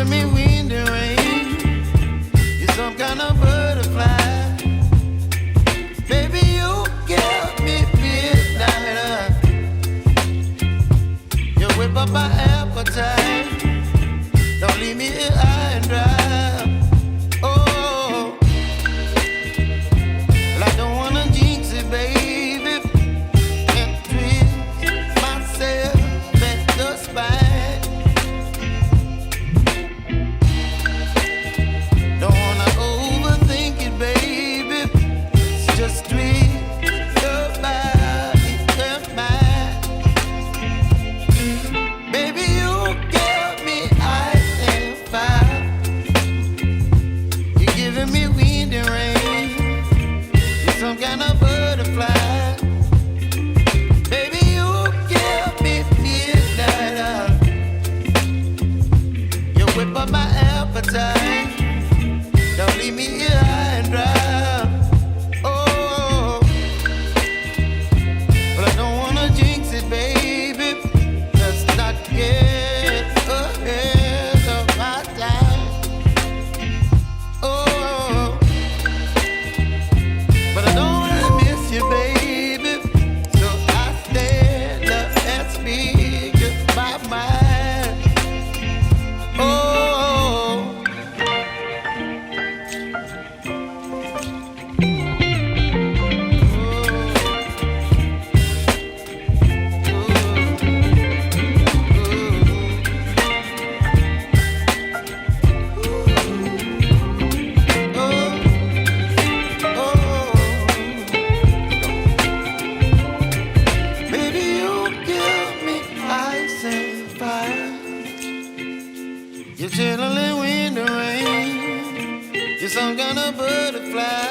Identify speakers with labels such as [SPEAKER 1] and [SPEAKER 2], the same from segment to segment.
[SPEAKER 1] giving me wind and rain. You're some kind of butterfly. Baby, you give me midnight. You whip up my appetite. Don't leave me here high and dry. Oh, well, I don't wanna jinx it, baby, and twist myself at the spine. Don't wanna overthink it, baby. It's just twist your body and mine. Baby, you give me ice and fire. You're giving me wind and rain. You're some kind of butterfly. Baby, you give me midnight. You whip up my appetite. Don't leave me here high and dry. Oh, but I don't wanna jinx it, baby. Let's not get ahead of my time. Oh, but I don't wanna miss you, baby. So I stand up and speak my mind. Oh. Baby, you give me ice and fire. You're chilling wind and rain. You're some kind of butterfly.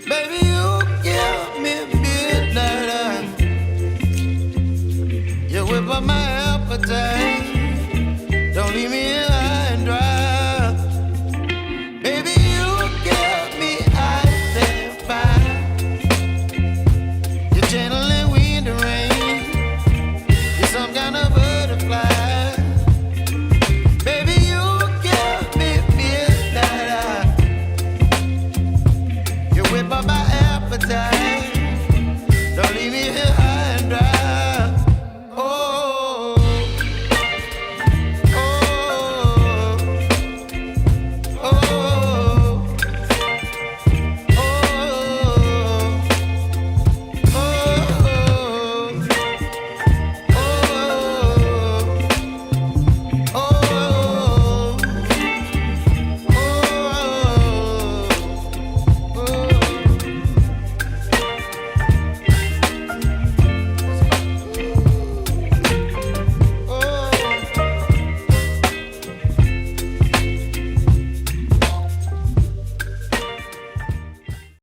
[SPEAKER 1] Baby, you give me midnight. You whip up my appetite.